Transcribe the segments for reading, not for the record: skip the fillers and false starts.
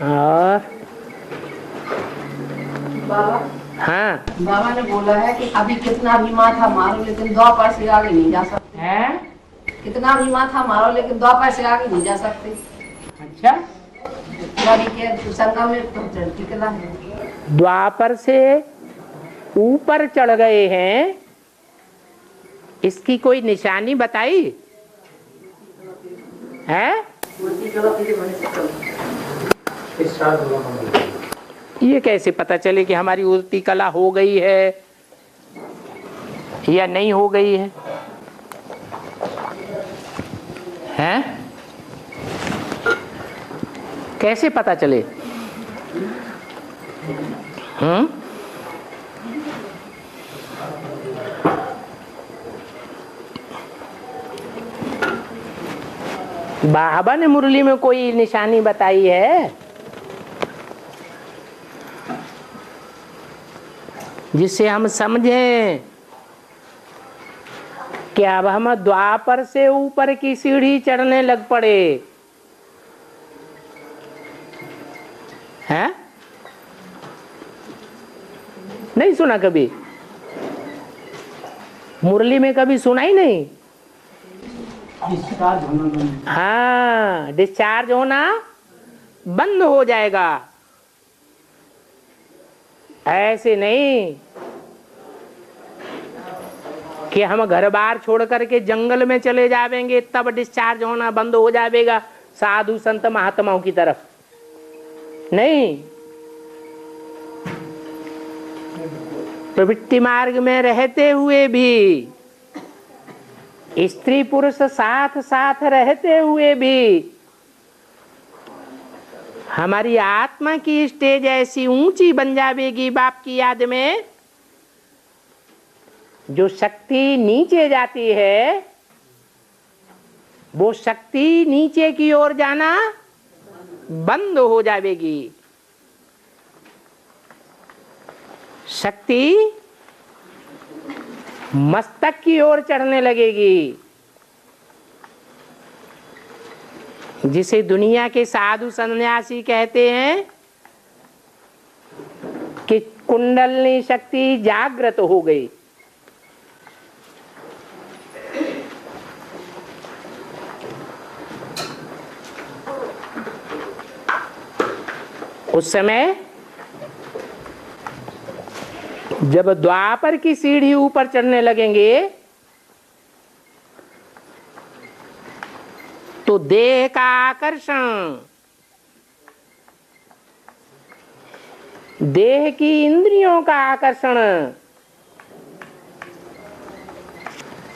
और बाबा, हाँ, बाबा ने बोला है कि अभी कितना भी माथा मारो लेकिन द्वापर से आगे नहीं जा सकते हैं? कितना भी माथा मारो लेकिन द्वापर से आगे नहीं जा सकते। अच्छा, अभी के संगम में तो चढ़ती कला है। द्वापर से ऊपर चढ़ गए हैं, इसकी कोई निशानी बताई है? ये कैसे पता चले कि हमारी उल्टी कला हो गई है या नहीं हो गई है? हैं? कैसे पता चले? बाबा ने मुरली में कोई निशानी बताई है जिससे हम समझें कि अब हम द्वापर से ऊपर की सीढ़ी चढ़ने लग पड़े हैं? नहीं सुना कभी? मुरली में कभी सुना ही नहीं? हाँ, डिस्चार्ज होना बंद हो जाएगा। ऐसे नहीं कि हम घर बार छोड़ करके जंगल में चले जाएंगे तब डिस्चार्ज होना बंद हो जाएगा साधु संत महात्माओं की तरफ। नहीं, प्रवृत्ति मार्ग में रहते हुए भी, स्त्री पुरुष साथ साथ रहते हुए भी हमारी आत्मा की स्टेज ऐसी ऊंची बन जाएगी बाप की याद में, जो शक्ति नीचे जाती है वो शक्ति नीचे की ओर जाना बंद हो जाएगी। शक्ति मस्तक की ओर चढ़ने लगेगी, जिसे दुनिया के साधु सन्यासी कहते हैं कि कुंडलनी शक्ति जागृत हो गई। उस समय जब द्वापर की सीढ़ी ऊपर चढ़ने लगेंगे तो देह का आकर्षण, देह की इंद्रियों का आकर्षण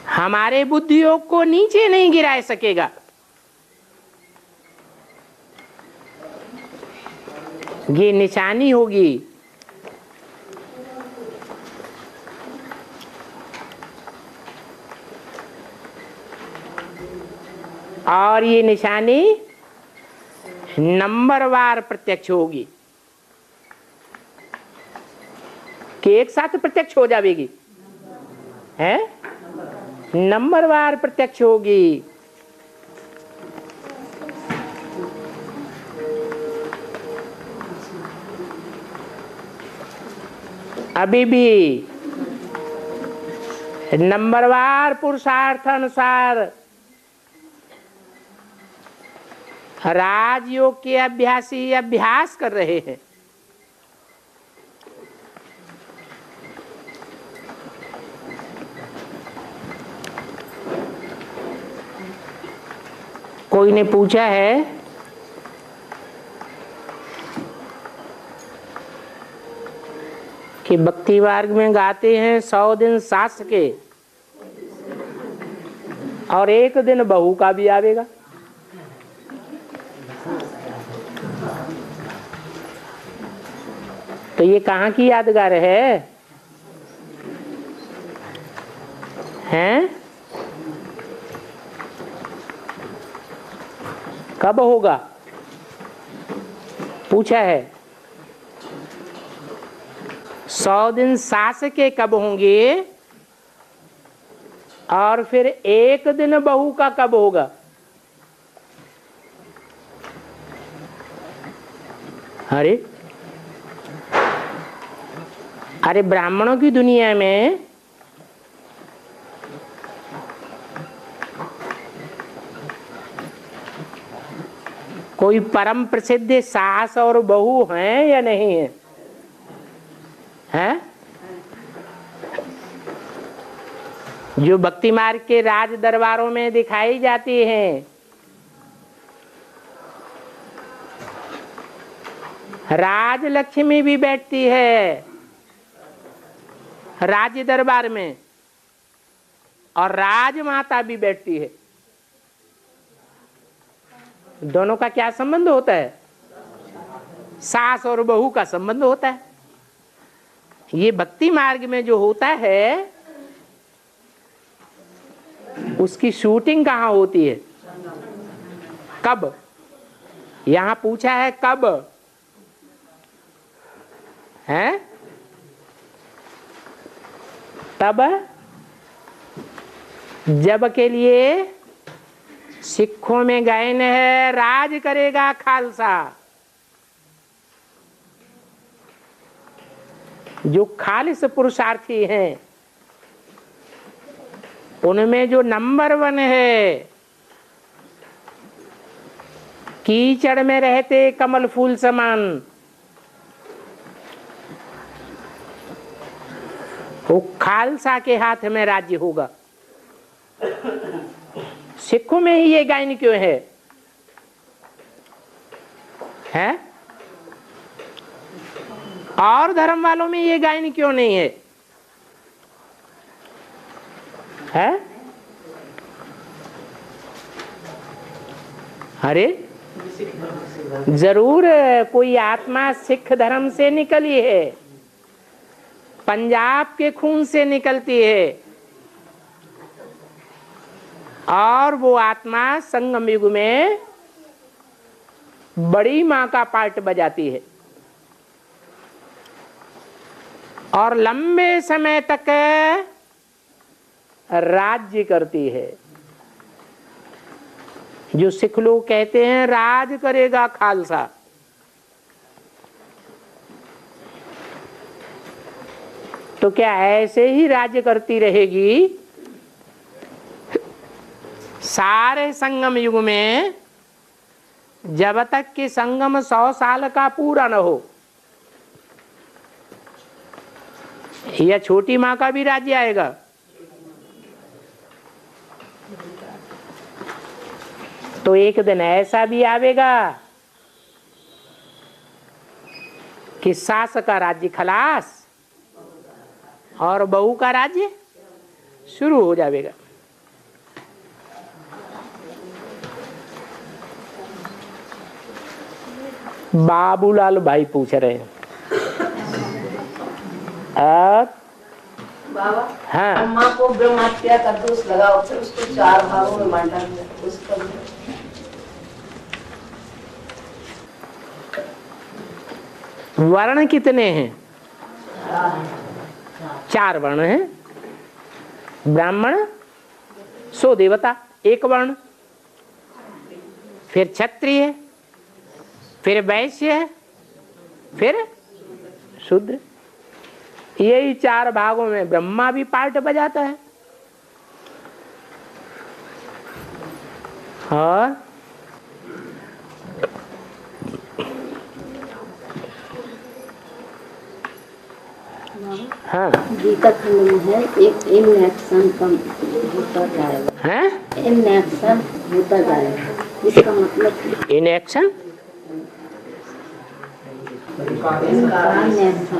हमारे बुद्धियोग को नीचे नहीं गिरा सकेगा। ये निशानी होगी। और ये निशानी नंबरवार प्रत्यक्ष होगी कि एक साथ प्रत्यक्ष हो जाएगी, है नंबरवार प्रत्यक्ष होगी। अभी भी नंबरवार पुरुषार्थ अनुसार राजयोग के अभ्यासी अभ्यास कर रहे हैं। कोई ने पूछा है कि भक्ति मार्ग में गाते हैं 100 दिन सास के और एक दिन बहू का भी आवेगा। तो ये कहाँ की यादगार है? हैं? कब होगा पूछा है। 100 दिन सास के कब होंगे और फिर एक दिन बहू का कब होगा? अरे अरे ब्राह्मणों की दुनिया में कोई परम प्रसिद्ध सास और बहू हैं या नहीं है? हैं? जो भक्ति मार्ग के राज दरबारों में दिखाई जाती हैं। राजलक्ष्मी भी बैठती है राज्य दरबार में और राजमाता भी बैठती है। दोनों का क्या संबंध होता है? सास और बहू का संबंध होता है। ये भक्ति मार्ग में जो होता है उसकी शूटिंग कहाँ होती है? कब? यहां पूछा है कब है? तब जब के लिए सिखों में गायन है, राज करेगा खालसा। जो खालिस पुरुषार्थी हैं उनमें जो नंबर 1 है, कीचड़ में रहते कमल फूल समान, वो खालसा के हाथ में राज्य होगा। सिखों में ही ये गायन क्यों है? हैं? और धर्म वालों में ये गायन क्यों नहीं है? है? अरे जरूर कोई आत्मा सिख धर्म से निकली है, पंजाब के खून से निकलती है और वो आत्मा संगम युग में बड़ी मां का पार्ट बजाती है और लंबे समय तक राज्य करती है। जो सिख लोग कहते हैं राज करेगा खालसा, तो क्या ऐसे ही राज्य करती रहेगी सारे संगम युग में, जब तक कि संगम 100 साल का पूरा न हो? या छोटी मां का भी राज्य आएगा? तो एक दिन ऐसा भी आवेगा कि सास का राज्य खलास और बहू का राज्य शुरू हो जाएगा। बाबूलाल भाई पूछ रहे हैं। बाबा, हाँ, अम्मा को ब्रह्म हत्या का दोष लगाओ, फिर उसको 4 भागों में बांटा गया। उसका वर्ण कितने हैं? 4 वर्ण हैं। ब्राह्मण, सो देवता, 1 वर्ण, फिर क्षत्रिय, फिर वैश्य, फिर शूद्र। यही 4 भागों में ब्रह्मा भी पार्ट बजाता है। और हाँ, गीता खंड में है एक इन एक्शन का होता जाएगा, है इन एक्शन होता जाएगा। इसका मतलब इन एक्शन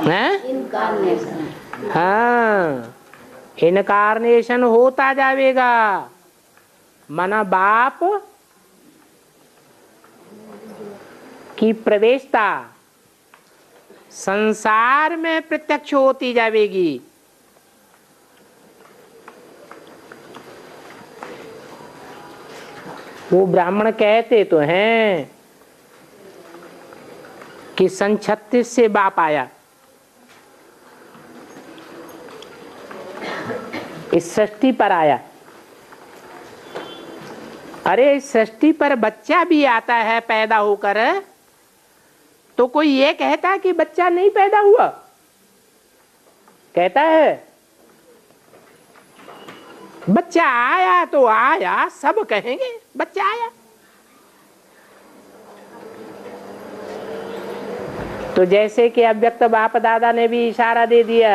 है, इनकारनेशन। हाँ, इनकारनेशन होता जाएगा। मना बाप की प्रवेशता संसार में प्रत्यक्ष होती जाएगी। वो ब्राह्मण कहते तो हैं कि सन 36 से बाप आया, इस सृष्टि पर आया। अरे इस सृष्टि पर बच्चा भी आता है पैदा होकर तो कोई ये कहता कि बच्चा नहीं पैदा हुआ? कहता है? बच्चा आया तो आया, सब कहेंगे बच्चा आया। तो जैसे कि अव्यक्त बाप दादा ने भी इशारा दे दिया,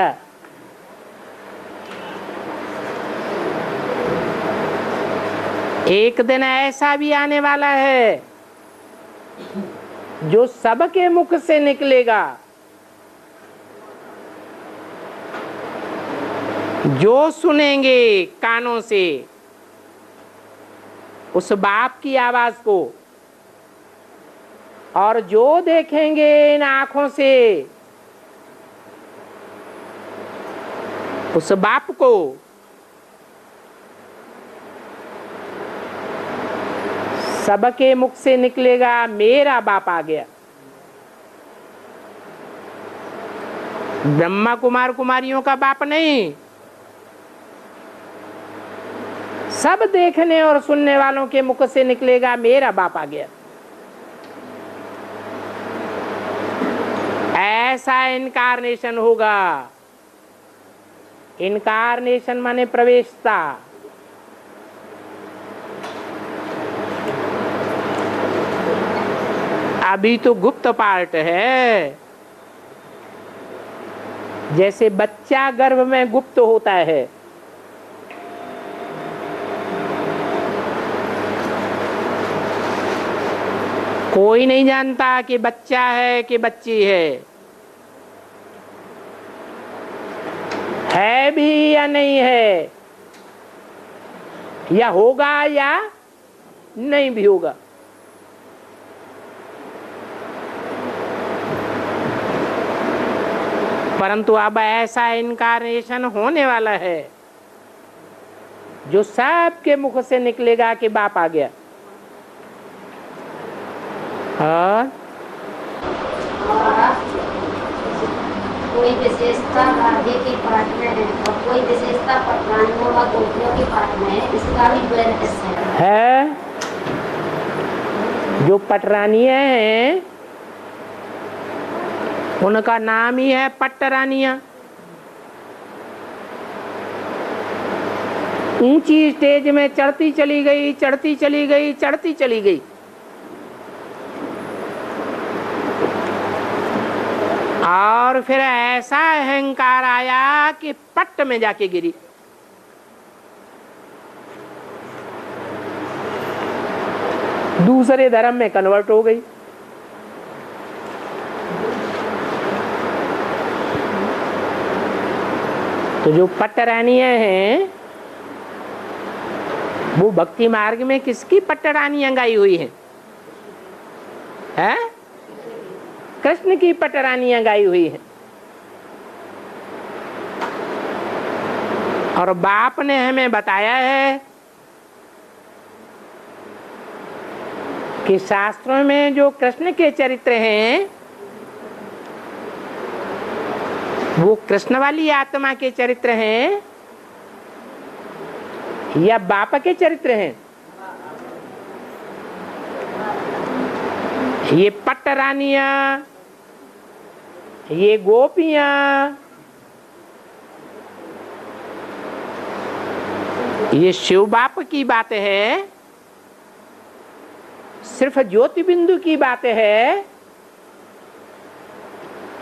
एक दिन ऐसा भी आने वाला है जो सबके मुख से निकलेगा, जो सुनेंगे कानों से उस बाप की आवाज को, और जो देखेंगे इन आंखों से उस बाप को, सबके मुख से निकलेगा मेरा बाप आ गया। ब्रह्मा कुमार कुमारियों का बाप नहीं, सब देखने और सुनने वालों के मुख से निकलेगा मेरा बाप आ गया। ऐसा इनकारनेशन होगा। इनकारनेशन माने प्रवेशता। अभी तो गुप्त पार्ट है, जैसे बच्चा गर्भ में गुप्त होता है। कोई नहीं जानता कि बच्चा है कि बच्ची है भी या नहीं है, या होगा या नहीं भी होगा। परंतु अब ऐसा इनकारनेशन होने वाला है जो सबके मुख से निकलेगा कि बाप आ गया। और कोई विशेषता राधे के पाठ में है और कोई विशेषता पटरानियों व गोपियों के पाठ में है, इसका भी वेरिएशन है। जो पटरानियां हैं उनका नाम ही है पट्टरानियां। ऊंची स्टेज में चढ़ती चली गई, चढ़ती चली गई, चढ़ती चली गई। और फिर ऐसा अहंकार आया कि पट्ट में जाके गिरी। दूसरे धर्म में कन्वर्ट हो गई। तो जो पट्टरानियां हैं वो भक्ति मार्ग में किसकी पट्टरानियां गाई हुई हैं? हैं? कृष्ण की पट्टरानियां गाई हुई हैं। और बाप ने हमें बताया है कि शास्त्रों में जो कृष्ण के चरित्र हैं वो कृष्ण वाली आत्मा के चरित्र हैं या बाप के चरित्र हैं? ये पट्टरानियां, ये गोपियां, ये शिव बाप की बात है, सिर्फ ज्योति बिंदु की बात है,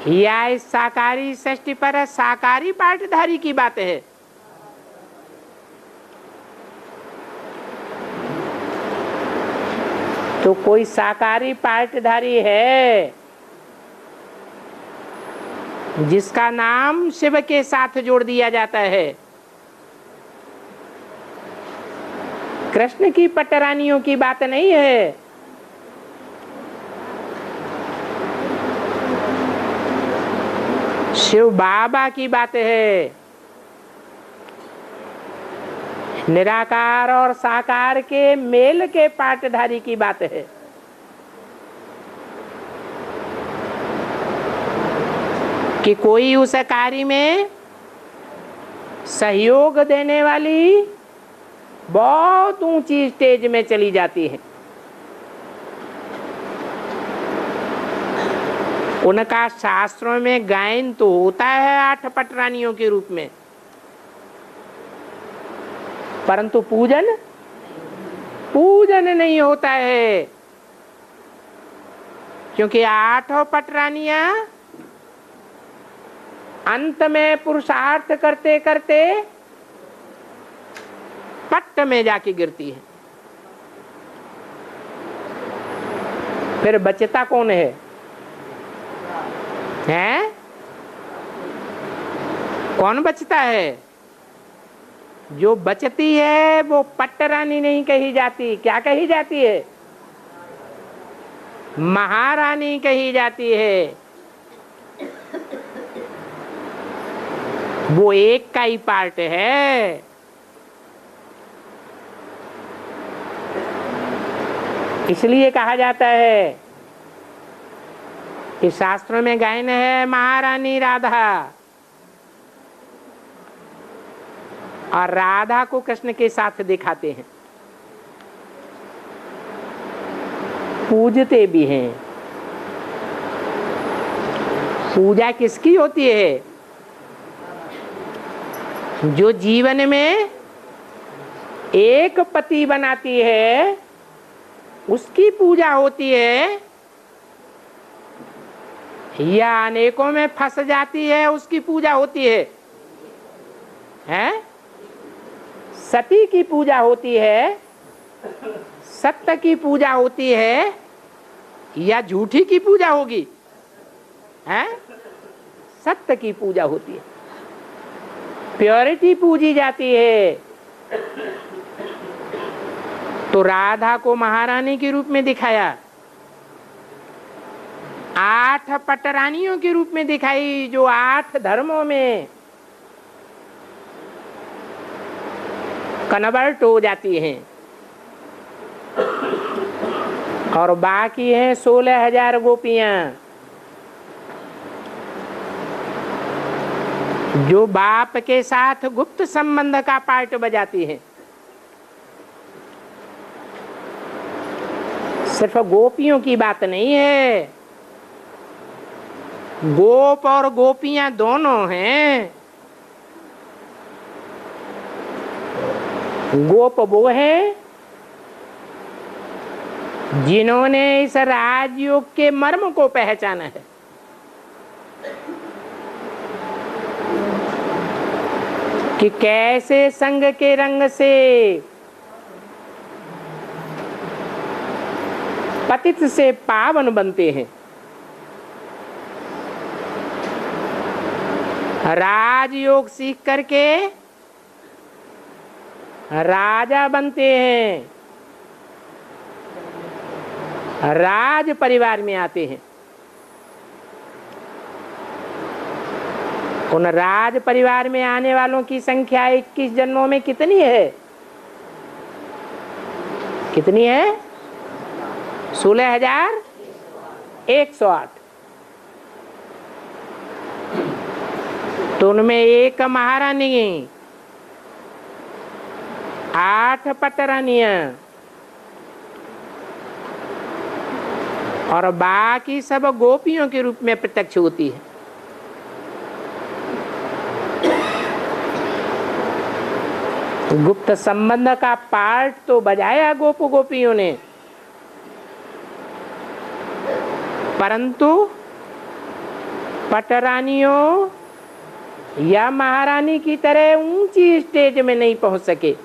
या इस साकारी सृष्टि पर साकारी पाठधारी की बात है? तो कोई साकारी पाठधारी है जिसका नाम शिव के साथ जोड़ दिया जाता है। कृष्ण की पट्टरानियों की बात नहीं है। शिव बाबा की बात है। निराकार और साकार के मेल के पाठधारी की बात है। कि कोई उस कार्य में सहयोग देने वाली बहुत ऊंची स्टेज में चली जाती है। उनका शास्त्रों में गायन तो होता है 8 पटरानियों के रूप में, परंतु पूजन नहीं होता है, क्योंकि 8 पटरानियां अंत में पुरुषार्थ करते करते पट्ट में जाके गिरती है। फिर बचता कौन है? हैं? कौन बचता है? जो बचती है वो पट्टरानी नहीं कही जाती, क्या कही जाती है? महारानी कही जाती है। वो एक का ही पार्ट है। इसलिए कहा जाता है कि शास्त्रों में गायन है महारानी राधा, और राधा को कृष्ण के साथ दिखाते हैं, पूजते भी हैं। पूजा किसकी होती है? जो जीवन में एक पति बनाती है उसकी पूजा होती है, या अनेकों में फंस जाती है उसकी पूजा होती है? हैं? सती की पूजा होती है, सत्य की पूजा होती है, या झूठी की पूजा होगी? हैं? सत्य की पूजा होती है, प्योरिटी पूजी जाती है। तो राधा को महारानी के रूप में दिखाया, 8 पटरानियों के रूप में दिखाई, जो 8 धर्मों में कन्वर्ट हो जाती हैं, और बाकी हैं 16,000 गोपियां, जो बाप के साथ गुप्त संबंध का पार्ट बजाती हैं। सिर्फ गोपियों की बात नहीं है, गोप और गोपियां दोनों हैं। गोप वो है जिन्होंने इस राजयोग के मर्म को पहचाना है। कि कैसे संग के रंग से पतित से पावन बनते हैं, राजयोग सीख करके राजा बनते हैं, राज परिवार में आते हैं। उन राज परिवार में आने वालों की संख्या 21 जन्मों में कितनी है? कितनी है? 16,108। तो उनमें एक महारानी, 8 पटरानियां, और बाकी सब गोपियों के रूप में प्रत्यक्ष होती है। गुप्त संबंध का पार्ट तो बजाया गोप गोपियों ने, परंतु पटरानियों या महारानी की तरह ऊंची स्टेज में नहीं पहुंच सके।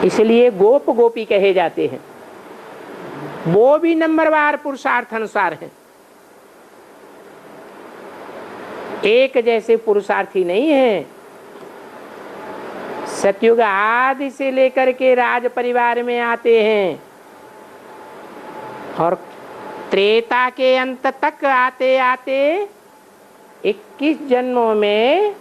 इसलिए गोप गोपी कहे जाते हैं। वो भी नंबरवार पुरुषार्थ अनुसार हैं, एक जैसे पुरुषार्थी नहीं है। सतयुग आदि से लेकर के राज परिवार में आते हैं, और त्रेता के अंत तक आते आते 21 जन्मों में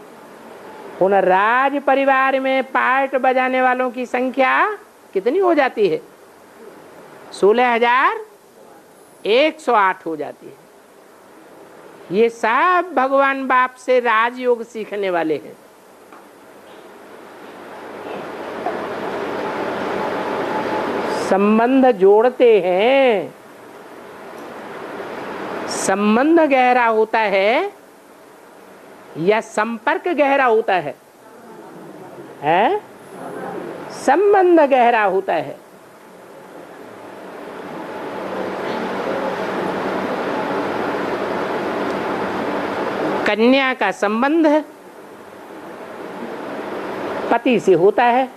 उन राज परिवार में पार्ट बजाने वालों की संख्या कितनी हो जाती है? 16,108 हो जाती है। ये सब भगवान बाप से राजयोग सीखने वाले हैं। संबंध जोड़ते हैं, संबंध गहरा होता है या संपर्क गहरा होता है? हैं? संबंध गहरा होता है। कन्या का संबंध पति से होता है,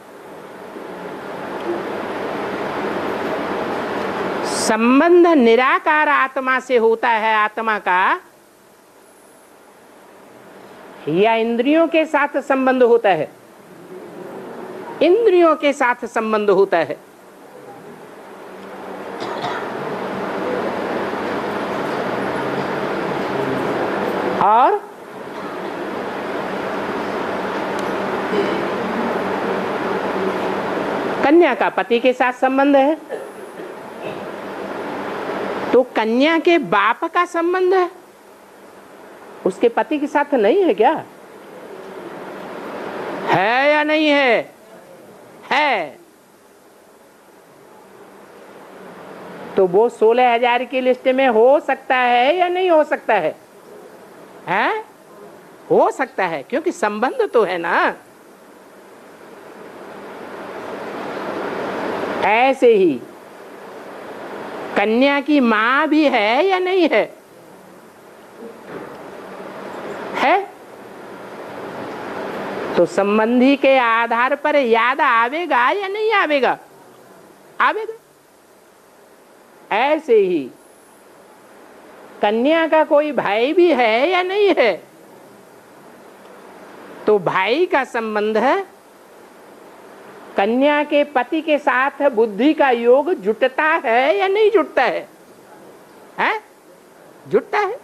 संबंध निराकार आत्मा से होता है, आत्मा का, या इंद्रियों के साथ संबंध होता है? इंद्रियों के साथ संबंध होता है। और कन्या का पति के साथ संबंध है, तो कन्या के बाप का संबंध है, उसके पति के साथ नहीं है क्या? है या नहीं है? है। तो वो 16,000 की लिस्ट में हो सकता है या नहीं हो सकता है? हैं? हो सकता है, क्योंकि संबंध तो है ना। ऐसे ही कन्या की मां भी है या नहीं है? है। तो संबंधी के आधार पर याद आवेगा या नहीं आवेगा? आवेगा। ऐसे ही कन्या का कोई भाई भी है या नहीं है? तो भाई का संबंध है, कन्या के पति के साथ बुद्धि का योग जुटता है या नहीं जुटता है? हैं? जुटता है।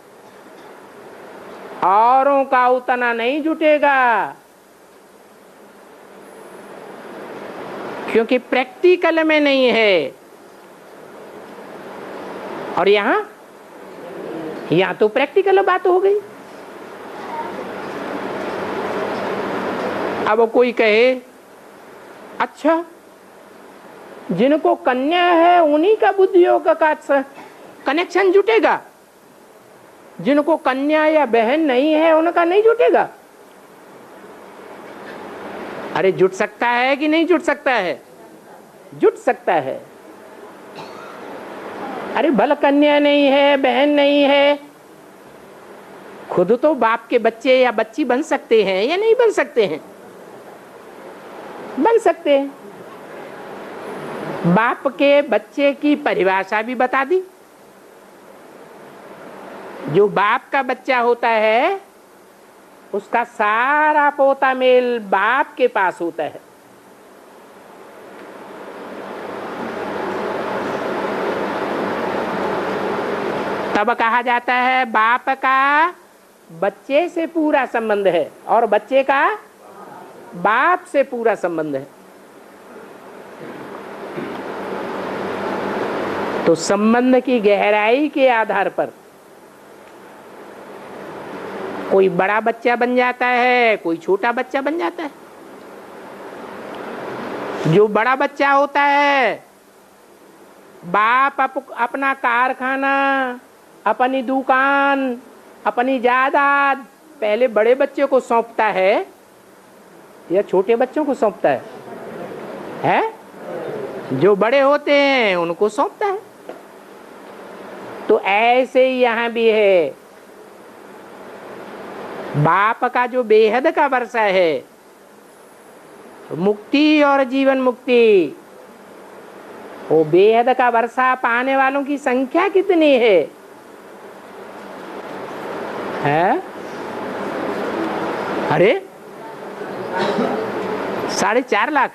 औरों का उतना नहीं जुटेगा, क्योंकि प्रैक्टिकल में नहीं है। और यहां तो प्रैक्टिकल बात हो गई। अब कोई कहे अच्छा, जिनको कन्या है उन्हीं का बुद्धियोग का कनेक्शन जुटेगा, जिनको कन्या या बहन नहीं है उनका नहीं जुटेगा। अरे जुट सकता है कि नहीं जुट सकता है? जुट सकता है। अरे भला कन्या नहीं है, बहन नहीं है, खुद तो बाप के बच्चे या बच्ची बन सकते हैं या नहीं बन सकते हैं? बन सकते हैं। बाप के बच्चे की परिभाषा भी बता दी। जो बाप का बच्चा होता है उसका सारा पोता मेल बाप के पास होता है। तब कहा जाता है बाप का बच्चे से पूरा संबंध है और बच्चे का बाप से पूरा संबंध है। तो संबंध की गहराई के आधार पर कोई बड़ा बच्चा बन जाता है, कोई छोटा बच्चा बन जाता है। जो बड़ा बच्चा होता है, बाप अपना कारखाना, अपनी दुकान, अपनी जायदाद पहले बड़े बच्चे को सौंपता है या छोटे बच्चों को सौंपता है? जो बड़े होते हैं उनको सौंपता है। तो ऐसे ही यहां भी है, बाप का जो बेहद का वर्षा है, मुक्ति और जीवन मुक्ति, वो बेहद का वर्षा पाने वालों की संख्या कितनी है? 4.5 लाख।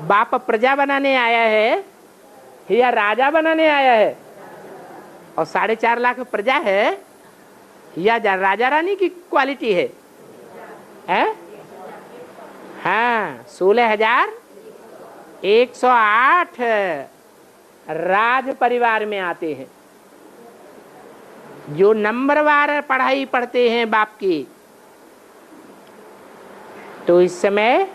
बाप प्रजा बनाने आया है या राजा बनाने आया है? और 4.5 लाख प्रजा है या राजा रानी की क्वालिटी है? 16,108 राज परिवार में आते हैं। जो नंबरवार पढ़ाई पढ़ते हैं बाप की, तो इस समय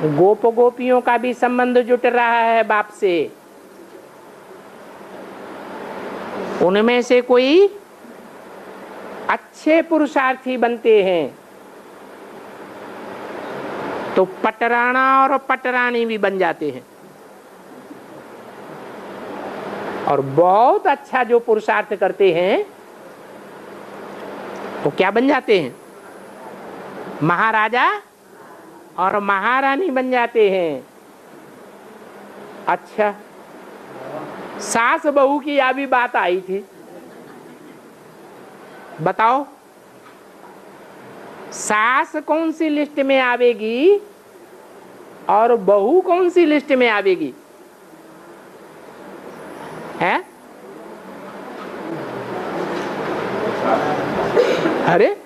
गोप गोपियों का भी संबंध जुट रहा है बाप से। उनमें से कोई अच्छे पुरुषार्थी बनते हैं तो पटराना और पटरानी भी बन जाते हैं, और बहुत अच्छा जो पुरुषार्थ करते हैं तो क्या बन जाते हैं? महाराजा और महारानी बन जाते हैं। अच्छा, सास बहू की यह भी बात आई थी, बताओ सास कौन सी लिस्ट में आवेगी और बहू कौन सी लिस्ट में आवेगी? है? अरे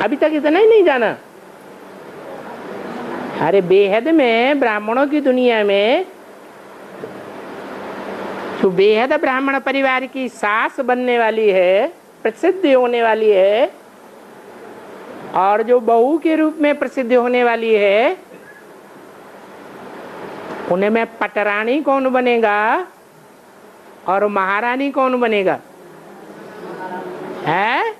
अभी तक इतना ही नहीं जाना? अरे बेहद में, ब्राह्मणों की दुनिया में जो बेहद ब्राह्मण परिवार की सास बनने वाली है, प्रसिद्ध होने वाली है, और जो बहू के रूप में प्रसिद्ध होने वाली है, उन्हें में पटरानी कौन बनेगा और महारानी कौन बनेगा? है?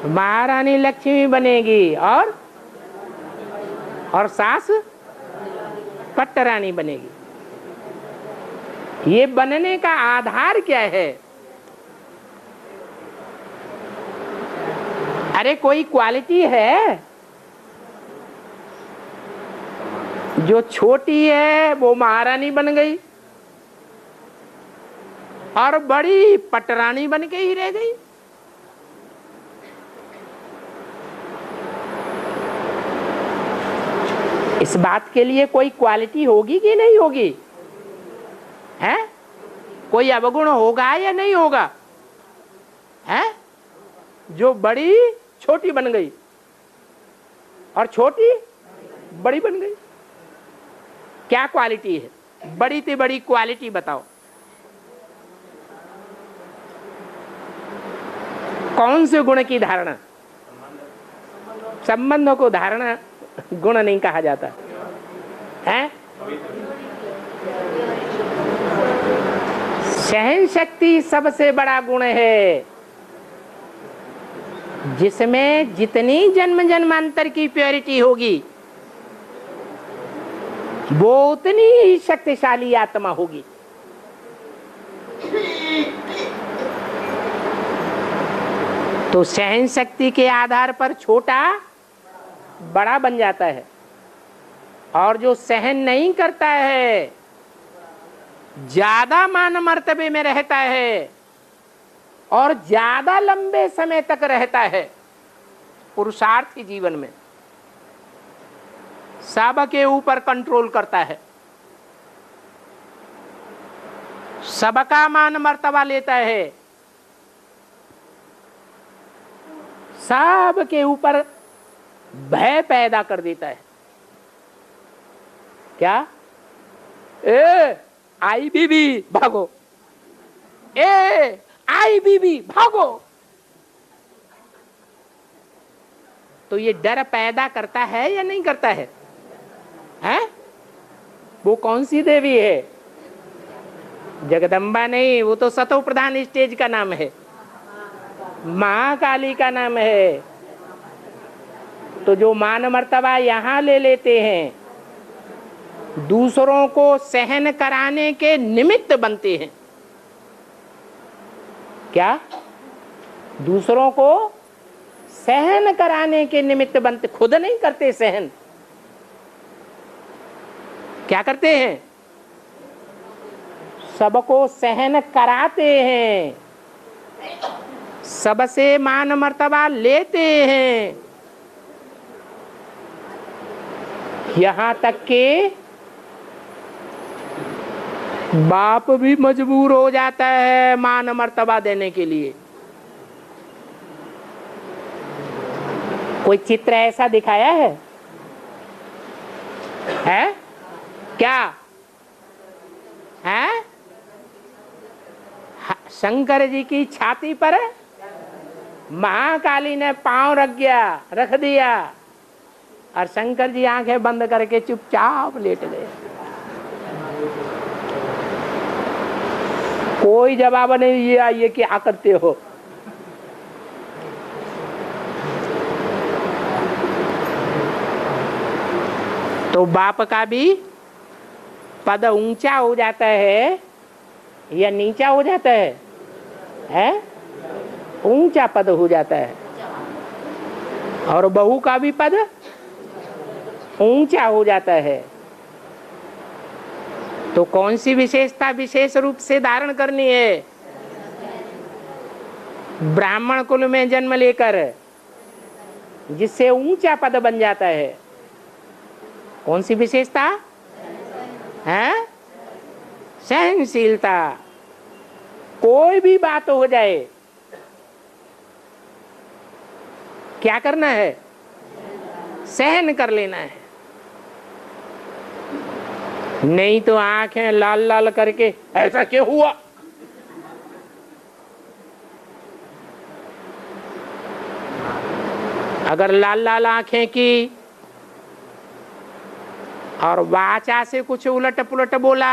महारानी लक्ष्मी बनेगी और सास पटरानी बनेगी। ये बनने का आधार क्या है? अरे कोई क्वालिटी है? जो छोटी है वो महारानी बन गई और बड़ी पटरानी बन के ही रह गई। इस बात के लिए कोई क्वालिटी होगी कि नहीं होगी? है? कोई अवगुण होगा या नहीं होगा? है? जो बड़ी छोटी बन गई और छोटी बड़ी बन गई, क्या क्वालिटी है? बड़ी से बड़ी क्वालिटी बताओ। कौन से गुण की धारणा? संबंधों को धारणा गुण नहीं कहा जाता है। सहन शक्ति सबसे बड़ा गुण है, जिसमें जितनी जन्म जन्मांतर की प्योरिटी होगी वो उतनी ही शक्तिशाली आत्मा होगी। तो सहन शक्ति के आधार पर छोटा बड़ा बन जाता है, और जो सहन नहीं करता है, ज्यादा मान मर्तबे में रहता है और ज्यादा लंबे समय तक रहता है पुरुषार्थी जीवन में, सबके ऊपर कंट्रोल करता है, सबका मान मर्तबा लेता है, सबके ऊपर भय पैदा कर देता है। क्या? आई बीबी भागो, आई बीबी भागो। तो ये डर पैदा करता है या नहीं करता है? हैं? वो कौन सी देवी है? जगदम्बा नहीं, वो तो सतो प्रधान स्टेज का नाम है, महाकाली का नाम है। तो जो मान मर्तबा यहां ले लेते हैं, दूसरों को सहन कराने के निमित्त बनते हैं। क्या? दूसरों को सहन कराने के निमित्त बनते, खुद नहीं करते सहन। क्या करते हैं? सबको सहन कराते हैं, सबसे मान मर्तबा लेते हैं, यहां तक के बाप भी मजबूर हो जाता है मान मर्तबा देने के लिए। कोई चित्र ऐसा दिखाया है? है? क्या है? शंकर जी की छाती पर महाकाली ने पांव रख दिया, और शंकर जी आंखें बंद करके चुपचाप लेट गए। कोई जवाब नहीं दिया, ये क्या करते हो। तो बाप का भी पद ऊंचा हो जाता है या नीचा हो जाता है? ऊंचा पद हो जाता है। और बहू का भी पद ऊंचा हो जाता है। तो कौन सी विशेषता विशेष रूप से धारण करनी है? ब्राह्मण कुल में जन्म लेकर जिससे ऊंचा पद बन जाता है, कौन सी विशेषता है? सहनशीलता। कोई भी बात हो जाए, क्या करना है? सहन कर लेना है। नहीं तो आंखें लाल लाल करके ऐसा क्यों हुआ, अगर लाल लाल आंखें की और वाचा से कुछ उलट पुलट बोला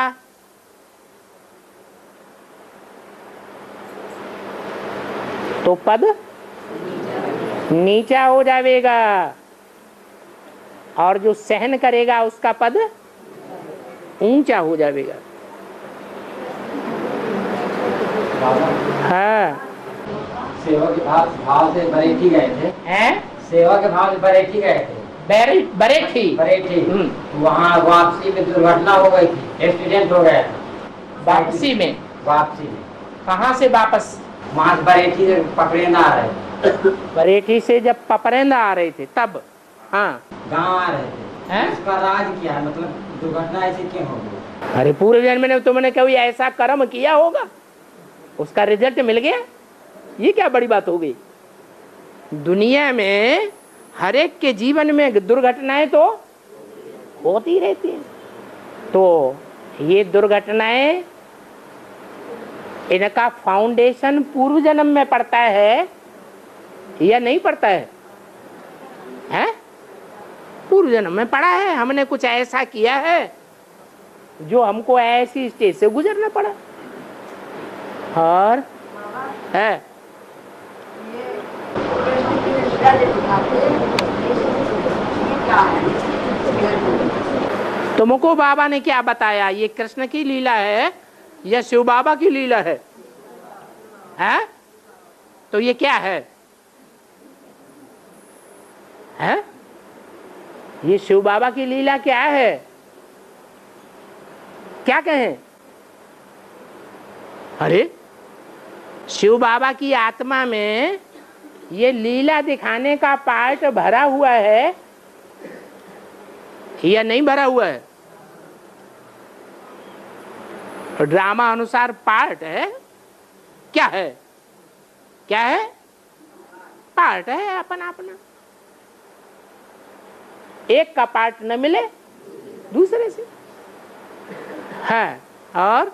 तो पद नीचा हो जाएगा, और जो सहन करेगा उसका पद ऊंचा हो जाएगा। हाँ, सेवा के भाव से बरेठी गए थे। हैं? सेवा के भाव से बरेठी गए थे। बरेठी। वहाँ वापसी में दुर्घटना हो गई थी, एक्सीडेंट हो गया था। वापसी में कहाँ से वापस? वहाँ बरेठी से पकड़ेंदा आ रहे थे। बरेठी से जब पपरेंदा आ रहे थे तब? हाँ, गाँव आ रहे थे। इसका राज क्या है, मतलब दुर्घटना ऐसी क्यों हो गई? अरे पूर्व जन्म में तुमने कोई ऐसा कर्म किया होगा, उसका रिजल्ट मिल गया। ये क्या बड़ी बात हो गई? दुनिया में हर एक के जीवन में दुर्घटनाएं तो होती रहती हैं। तो ये दुर्घटनाएं, इनका फाउंडेशन पूर्व जन्म में पड़ता है या नहीं पड़ता है? हैं? पूर्व जन्म में पड़ा है। हमने कुछ ऐसा किया है जो हमको ऐसी स्टेज से गुजरना पड़ा। और है तुमको बाबा ने क्या बताया? ये कृष्ण की लीला है या शिव बाबा की लीला है? हैं? तो ये क्या है? हैं? ये शिव बाबा की लीला क्या है? क्या कहें? अरे शिव बाबा की आत्मा में ये लीला दिखाने का पार्ट भरा हुआ है या नहीं भरा हुआ है? ड्रामा अनुसार पार्ट है। क्या है? क्या है? पार्ट है अपना अपना। एक का पार्ट न मिले दूसरे से है। और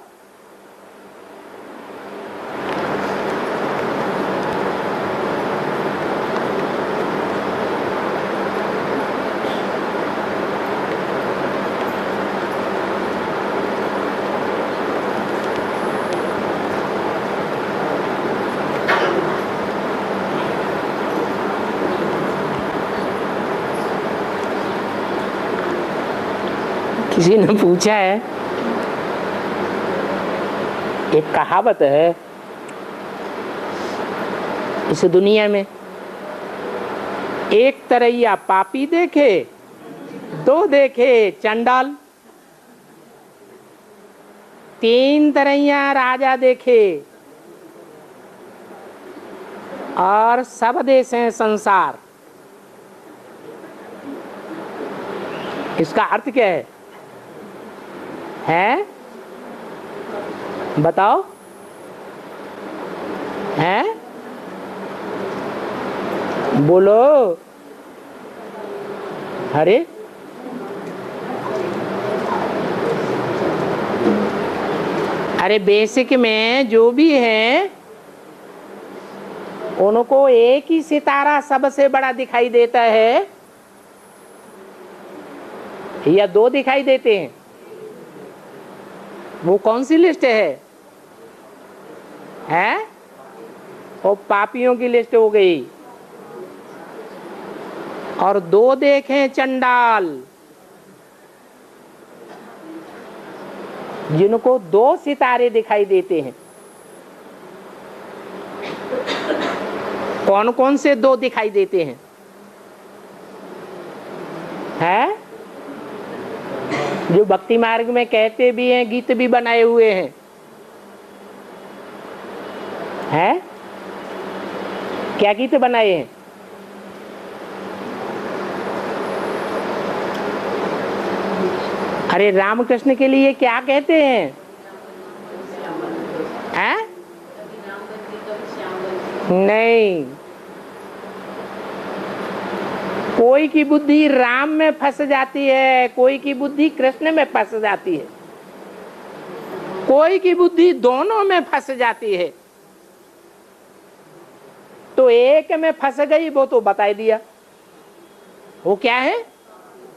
किसी ने पूछा है, एक कहावत है इस दुनिया में, एक तरैया पापी देखे, दो देखे चंडाल, तीन तरैया राजा देखे, और सब देश संसार। इसका अर्थ क्या है? हैं? बताओ। हैं? बोलो। अरे अरे बेसिक में जो भी है उनको एक ही सितारा सबसे बड़ा दिखाई देता है, या 2 दिखाई देते हैं? वो कौन सी लिस्ट है? हैं? वो पापियों की लिस्ट हो गई। और 2 देखें चंडाल, जिनको 2 सितारे दिखाई देते हैं। कौन कौन से 2 दिखाई देते हैं? हैं? जो भक्ति मार्ग में कहते भी हैं, गीत भी बनाए हुए हैं। हैं? क्या गीत बनाए हैं? अरे रामकृष्ण के लिए क्या कहते हैं? हैं? नहीं, कोई की बुद्धि राम में फंस जाती है, कोई की बुद्धि कृष्ण में फंस जाती है, कोई की बुद्धि दोनों में फंस जाती है। तो एक में फंस गई, वो तो बता दिया, वो क्या है?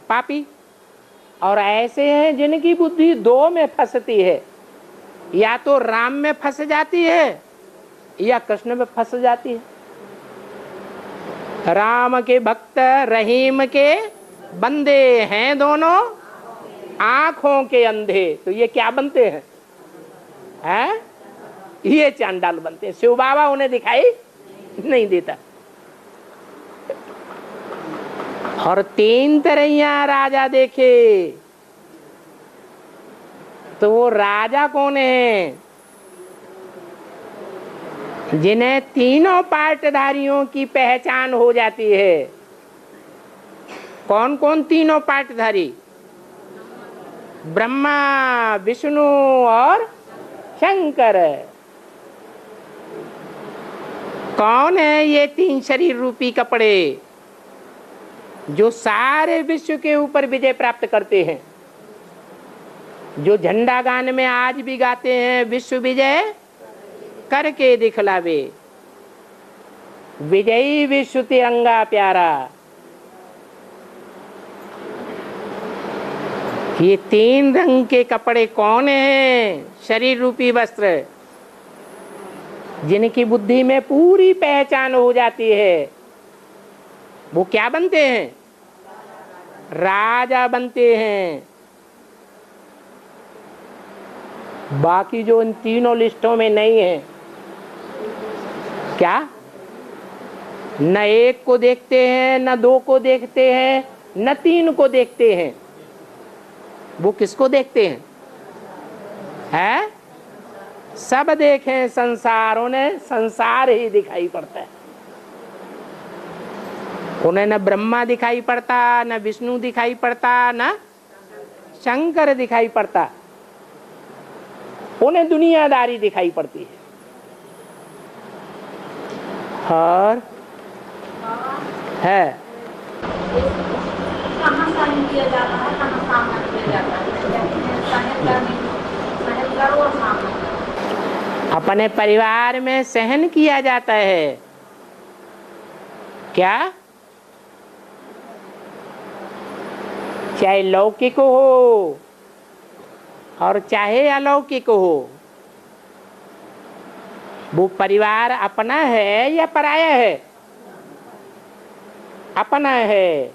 पापी। और ऐसे हैं जिनकी बुद्धि 2 में फंसती है, या तो राम में फंस जाती है या कृष्ण में फंस जाती है। राम के भक्त रहीम के बंदे हैं दोनों आंखों के अंधे। तो ये क्या बनते हैं? हैं? ये चांडाल बनते हैं। शिव बाबा उन्हें दिखाई नहीं देता। और 3 तरैया राजा देखे, तो वो राजा कौन है? जिन्हें तीनों पाटधारियों की पहचान हो जाती है। कौन कौन तीनों पाटधारी? ब्रह्मा, विष्णु और शंकर। कौन है ये 3 शरीर रूपी कपड़े जो सारे विश्व के ऊपर विजय प्राप्त करते हैं? जो झंडा गान में आज भी गाते हैं, विश्व विजय करके दिखलावे, विजयी विश्व तिरंगा प्यारा। ये 3 रंग के कपड़े कौन हैं? शरीर रूपी वस्त्र, जिनकी बुद्धि में पूरी पहचान हो जाती है, वो क्या बनते हैं? राजा बनते हैं। बाकी जो इन तीनों लिस्टों में नहीं है, क्या? न 1 को देखते हैं, न 2 को देखते हैं, न 3 को देखते हैं। वो किसको देखते हैं? हैं? सब देखें संसार, उन्हें संसार ही दिखाई पड़ता है। उन्हें न ब्रह्मा दिखाई पड़ता, न विष्णु दिखाई पड़ता, न शंकर दिखाई पड़ता। उन्हें दुनियादारी दिखाई पड़ती है। और है कहाँ सहन किया जाता है, कहाँ सामना किया जाता है? सहन करो और सामना। अपने परिवार में सहन किया जाता है। क्या? चाहे लौकिक हो और चाहे अलौकिक हो, वो परिवार अपना है या पराया है? अपना है।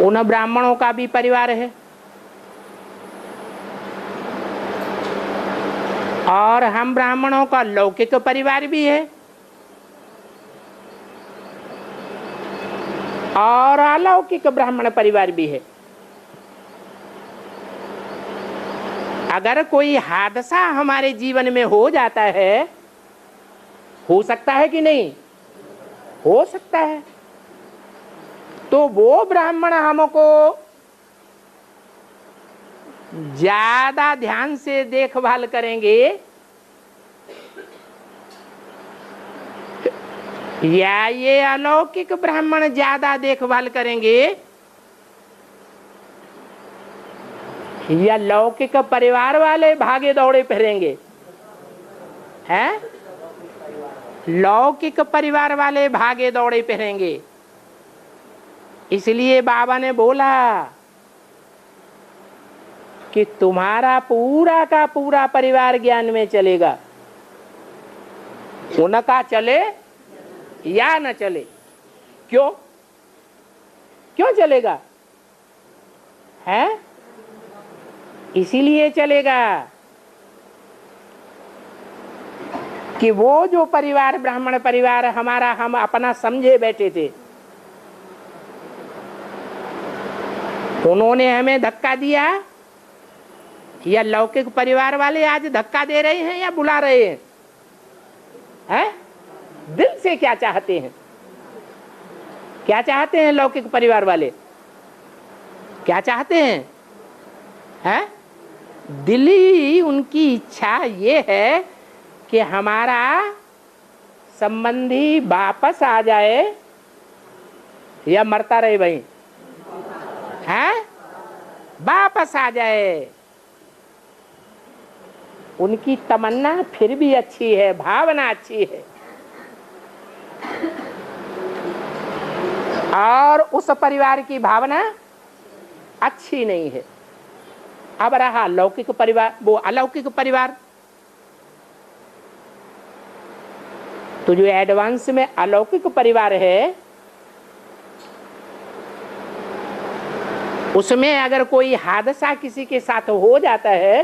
उन ब्राह्मणों का भी परिवार है और हम ब्राह्मणों का लौकिक परिवार भी है और अलौकिक ब्राह्मण परिवार भी है। अगर कोई हादसा हमारे जीवन में हो जाता है, हो सकता है कि नहीं? हो सकता है। तो वो ब्राह्मण हमको ज्यादा ध्यान से देखभाल करेंगे या ये अलौकिक ब्राह्मण ज्यादा देखभाल करेंगे या लौकिक परिवार वाले भागे दौड़े फिरेंगे? हैं? लौकिक परिवार वाले भागे दौड़े फिरेंगे। इसलिए बाबा ने बोला कि तुम्हारा पूरा का पूरा परिवार ज्ञान में चलेगा, उनका चले या न चले। क्यों क्यों चलेगा? है इसीलिए चलेगा कि वो जो परिवार ब्राह्मण परिवार हमारा हम अपना समझे बैठे थे, उन्होंने हमें धक्का दिया, या लौकिक परिवार वाले आज धक्का दे रहे हैं या बुला रहे हैं? हैं? दिल से क्या चाहते हैं? क्या चाहते हैं लौकिक परिवार वाले? क्या चाहते हैं? हैं? दिली उनकी इच्छा ये है कि हमारा संबंधी वापस आ जाए या मरता रहे भाई, हैं? वापस आ जाए। उनकी तमन्ना फिर भी अच्छी है, भावना अच्छी है, और उस परिवार की भावना अच्छी नहीं है। अब रहा लौकिक परिवार, वो अलौकिक परिवार। तो जो एडवांस में अलौकिक परिवार है, उसमें अगर कोई हादसा किसी के साथ हो जाता है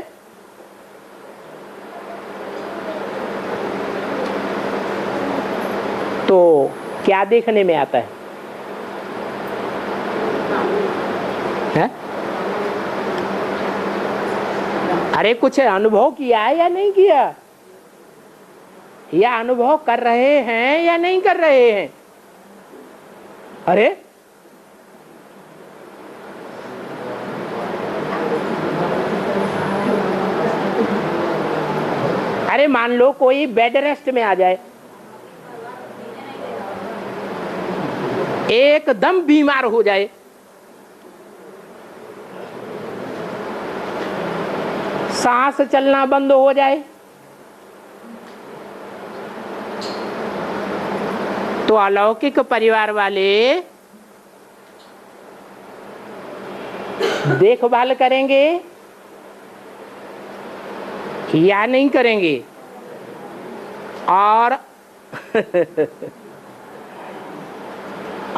तो क्या देखने में आता है? हैं? अरे कुछ अनुभव किया है या नहीं किया, या अनुभव कर रहे हैं या नहीं कर रहे हैं? अरे अरे मान लो कोई बेड रेस्ट में आ जाए, एकदम बीमार हो जाए, सांस चलना बंद हो जाए, तो अलौकिक परिवार वाले देखभाल करेंगे या नहीं करेंगे? और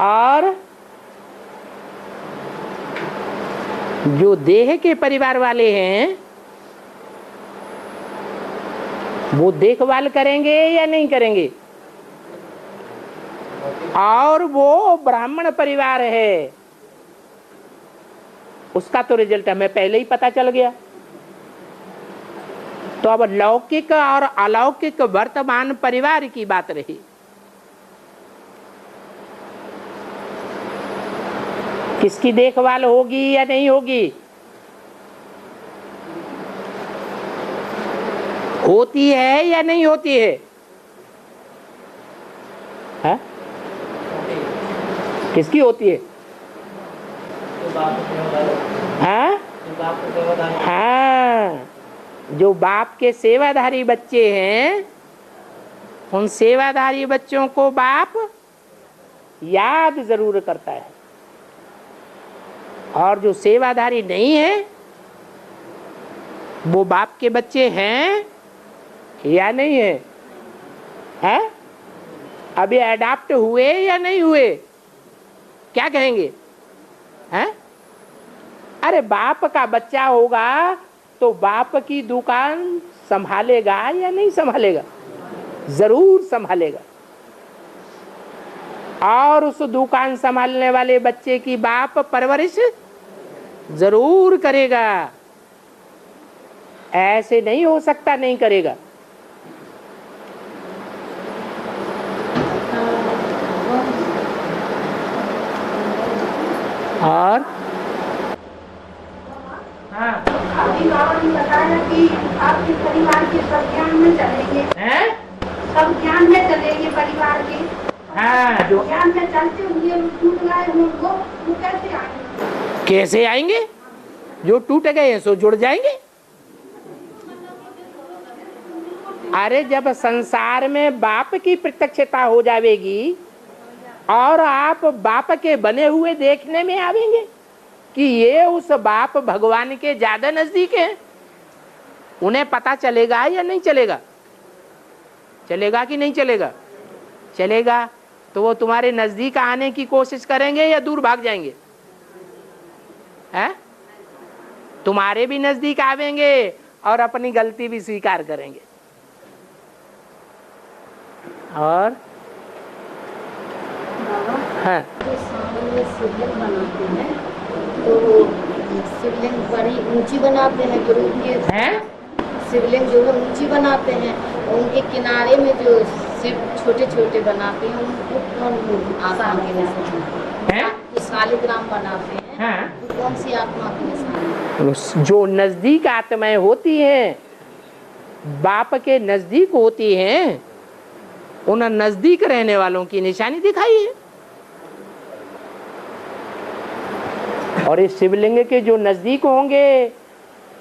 और जो देह के परिवार वाले हैं वो देखभाल करेंगे या नहीं करेंगे? और वो ब्राह्मण परिवार है, उसका तो रिजल्ट हमें पहले ही पता चल गया। तो अब लौकिक और अलौकिक वर्तमान परिवार की बात रही। किसकी देखभाल होगी या नहीं होगी? होती है या नहीं होती है? है? किसकी होती है? हाँ? हाँ, जो बाप के सेवाधारी बच्चे हैं, उन सेवाधारी बच्चों को बाप याद जरूर करता है, और जो सेवाधारी नहीं है वो बाप के बच्चे हैं या नहीं है? हैं? अभी अडॉप्ट हुए या नहीं हुए? क्या कहेंगे? हैं? अरे बाप का बच्चा होगा तो बाप की दुकान संभालेगा या नहीं संभालेगा? जरूर संभालेगा। और उस दुकान संभालने वाले बच्चे की बाप परवरिश जरूर करेगा। ऐसे नहीं हो सकता नहीं करेगा। और हाँ, अभी बाबा ने बताया कि आपके परिवार के सब ज्ञान में चलेंगे, हैं? सब ज्ञान में चलेंगे परिवार के। हाँ, जो ज्ञान में चलते हुए टूट गए वो कैसे आएंगे? कैसे आएंगे? जो टूट गए हैं सो जुड़ जाएंगे। अरे जब संसार में बाप की प्रत्यक्षता हो जाएगी और आप बाप के बने हुए देखने में आवेंगे कि ये उस बाप भगवान के ज्यादा नजदीक है, उन्हें पता चलेगा या नहीं चलेगा? चलेगा कि नहीं चलेगा? चलेगा। तो वो तुम्हारे नजदीक आने की कोशिश करेंगे या दूर भाग जाएंगे? हैं? तुम्हारे भी नजदीक आवेंगे और अपनी गलती भी स्वीकार करेंगे। और हाँ, जो सावन में शिवलिंग बनाते हैं तो शिवलिंग बड़ी ऊंची बनाते हैं, तो उनके शिवलिंग जो है ऊंची बनाते हैं और उनके किनारे में जो शिव छोटे छोटे बनाते हैं उनको कौन आत्मा के निशान? शालिग्राम बनाते हैं, तो कौन सी आत्मा के निशान? जो नजदीक आत्माएं होती हैं, बाप के नजदीक होती हैं, उन नजदीक रहने वालों की निशानी दिखाई है। और इस शिवलिंग के जो नजदीक होंगे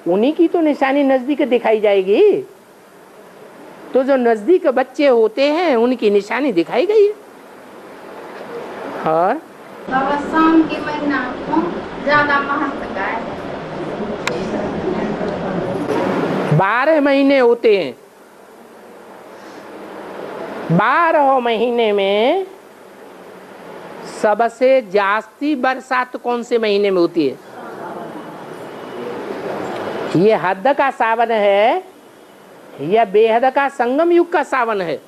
उन्हीं की तो निशानी नजदीक दिखाई जाएगी। तो जो नजदीक बच्चे होते हैं उनकी निशानी दिखाई गई है। और सावन के महीना को ज्यादा महत्व का है। 12 महीने होते हैं, 12 महीने में सबसे जास्ती बरसात कौन से महीने में होती है? ये हद का सावन है या बेहद का संगम युग का सावन है?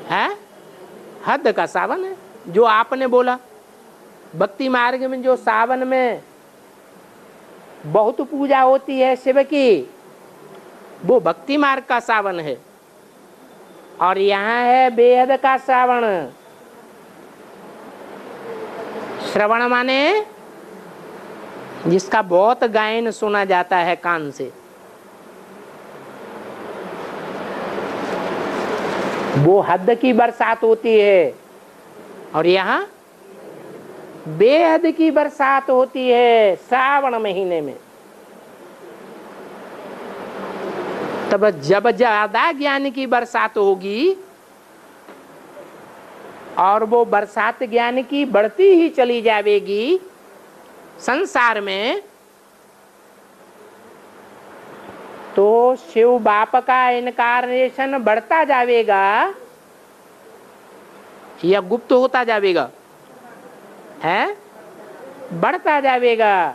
हैं? हद का सावन है। जो आपने बोला भक्ति मार्ग में जो सावन में बहुत पूजा होती है शिव की, वो भक्ति मार्ग का सावन है। और यहाँ है बेहद का सावन। श्रवण माने जिसका बहुत गायन सुना जाता है कान से, वो हद की बरसात होती है। और यहाँ बेहद की बरसात होती है श्रावण महीने में। तब जब ज्यादा ज्ञान की बरसात होगी और वो बरसात ज्ञान की बढ़ती ही चली जाएगी संसार में, तो शिव बाप का इनकारनेशन बढ़ता जाएगा या गुप्त होता जाएगा? है, बढ़ता जाएगा।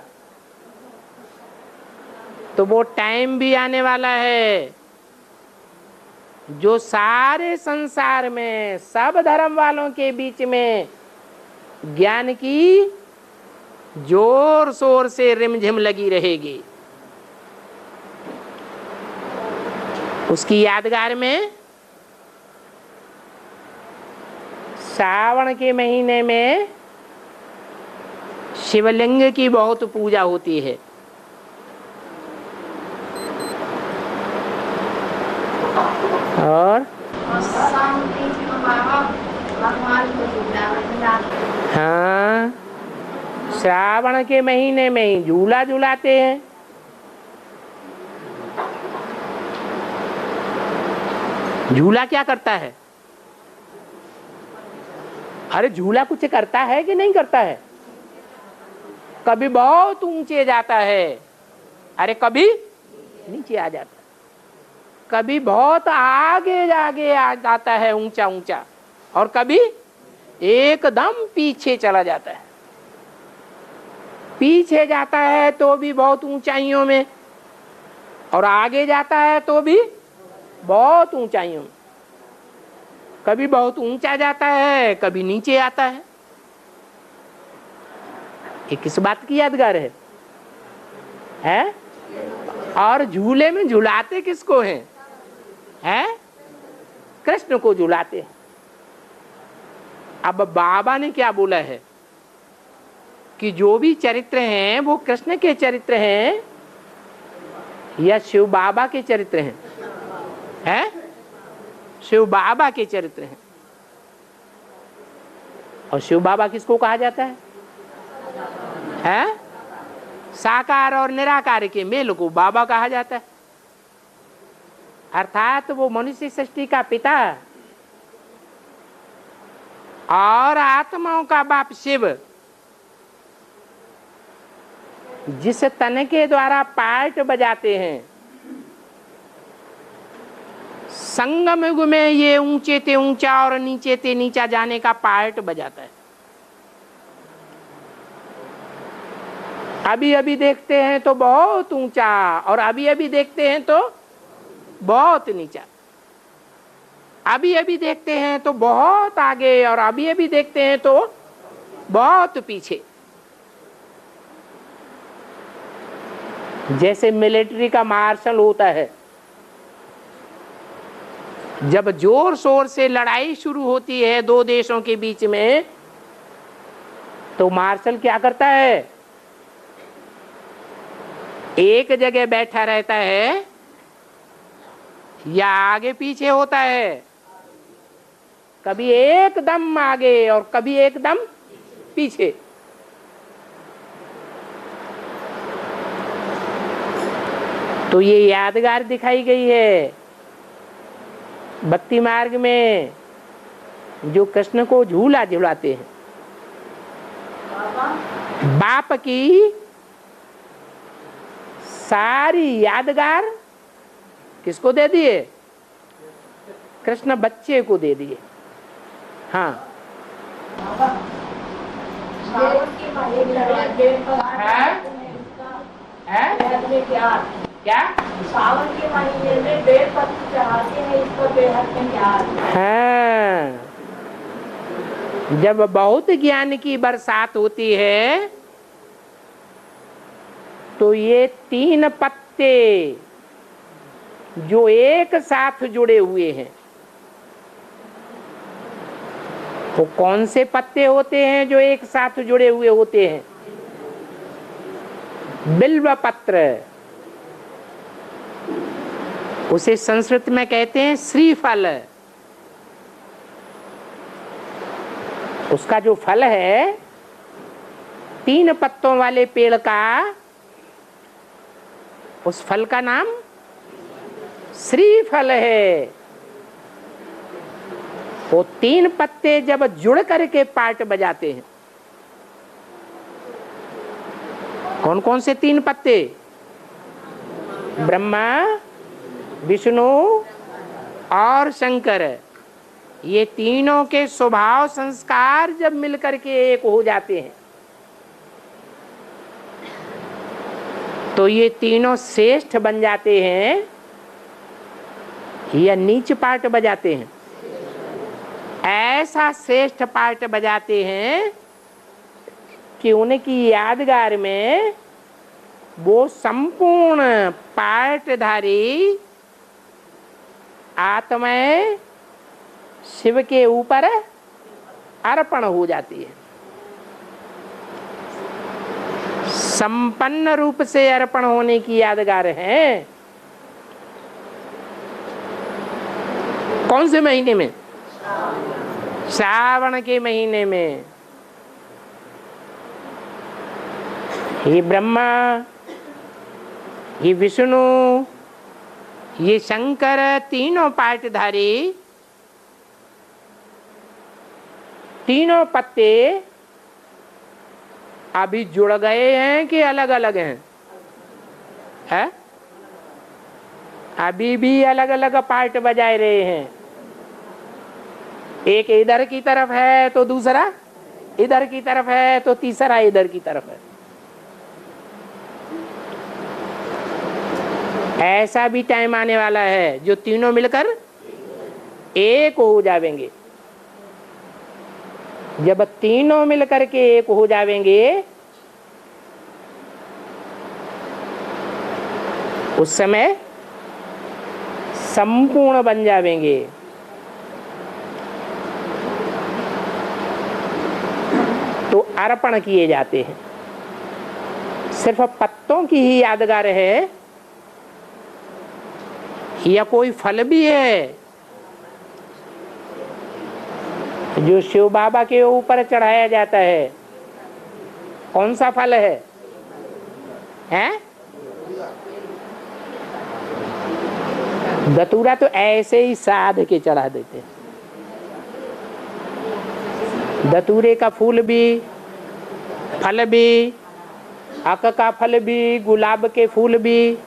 तो वो टाइम भी आने वाला है जो सारे संसार में सब धर्म वालों के बीच में ज्ञान की जोर शोर से रिमझिम लगी रहेगी। उसकी यादगार में श्रावण के महीने में शिवलिंग की बहुत पूजा होती है। और हाँ, श्रावण के महीने में ही झूला झूलाते हैं। झूला क्या करता है? अरे झूला कुछ करता है कि नहीं करता है? कभी बहुत ऊंचे जाता है, अरे कभी नीचे आ जाता है, कभी बहुत आगे आगे आ जाता है ऊंचा ऊंचा, और कभी एकदम पीछे चला जाता है। पीछे जाता है तो भी बहुत ऊंचाइयों में, और आगे जाता है तो भी बहुत ऊंचाइयों में। कभी बहुत ऊंचा जाता है, कभी नीचे आता है। ये किस बात की यादगार है? हैं? और झूले में झुलाते किसको हैं? हैं? कृष्ण को झुलाते हैं। अब बाबा ने क्या बोला है कि जो भी चरित्र हैं वो कृष्ण के चरित्र हैं या शिव बाबा के चरित्र हैं? हैं? शिव बाबा के चरित्र हैं। और शिव बाबा किसको कहा जाता है? हैं? साकार और निराकार के मेल को बाबा कहा जाता है। अर्थात वो मनुष्य सृष्टि का पिता और आत्माओं का बाप शिव, जिस तन के द्वारा पार्ट बजाते हैं, संगम युग में ये ऊंचे ते ऊंचा और नीचे ते नीचा जाने का पार्ट बजाता है। अभी अभी देखते हैं तो बहुत ऊंचा, और अभी अभी देखते हैं तो बहुत नीचा, अभी अभी देखते हैं तो बहुत आगे, और अभी अभी देखते हैं तो बहुत पीछे। जैसे मिलिट्री का मार्शल होता है, जब जोर शोर से लड़ाई शुरू होती है दो देशों के बीच में, तो मार्शल क्या करता है? एक जगह बैठा रहता है या आगे पीछे होता है? कभी एकदम आगे और कभी एकदम पीछे। तो ये यादगार दिखाई गई है भक्ति मार्ग में, जो कृष्ण को झूला झुलाते हैं। बाप की सारी यादगार किसको दे दिए? कृष्ण बच्चे को दे दिए। हाँ, क्या सावन के महीने में बेल पत्र चढ़ाते हैं, इसको बेहद में ज्ञान। हाँ, जब बहुत ज्ञान की बरसात होती है तो ये तीन पत्ते जो एक साथ जुड़े हुए हैं, वो कौन से पत्ते होते हैं जो एक साथ जुड़े हुए होते हैं? बिल्व पत्र, उसे संस्कृत में कहते हैं श्रीफल। उसका जो फल है, तीन पत्तों वाले पेड़ का, उस फल का नाम श्रीफल है। वो तीन पत्ते जब जुड़ करके पार्ट बजाते हैं, कौन कौन से तीन पत्ते? ब्रह्मा, विष्णु और शंकर। ये तीनों के स्वभाव संस्कार जब मिलकर के एक हो जाते हैं तो ये तीनों श्रेष्ठ बन जाते हैं या नीच पार्ट बजाते हैं? ऐसा श्रेष्ठ पार्ट बजाते हैं कि उनकी यादगार में वो संपूर्ण पार्टधारी आत्माएं शिव के ऊपर अर्पण हो जाती है। संपन्न रूप से अर्पण होने की यादगार है। कौन से महीने में? श्रावण के महीने में। ये ब्रह्मा, ये विष्णु, ये शंकर, तीनों पार्टधारी, तीनों पत्ते अभी जुड़ गए हैं कि अलग अलग हैं? है? अभी भी अलग अलग पार्ट बजाए रहे हैं। एक इधर की तरफ है तो दूसरा इधर की तरफ है तो तीसरा इधर की तरफ है। ऐसा भी टाइम आने वाला है जो तीनों मिलकर एक हो जावेंगे। जब तीनों मिलकर के एक हो जावेंगे उस समय संपूर्ण बन जावेंगे। तो अर्पण किए जाते हैं। सिर्फ पत्तों की ही यादगार है या कोई फल भी है जो शिव बाबा के ऊपर चढ़ाया जाता है? कौन सा फल है? हैं? धतूरा तो ऐसे ही साध के चढ़ा देते हैं। धतूरे का फूल भी, फल भी, आक का फल भी, गुलाब के फूल भी,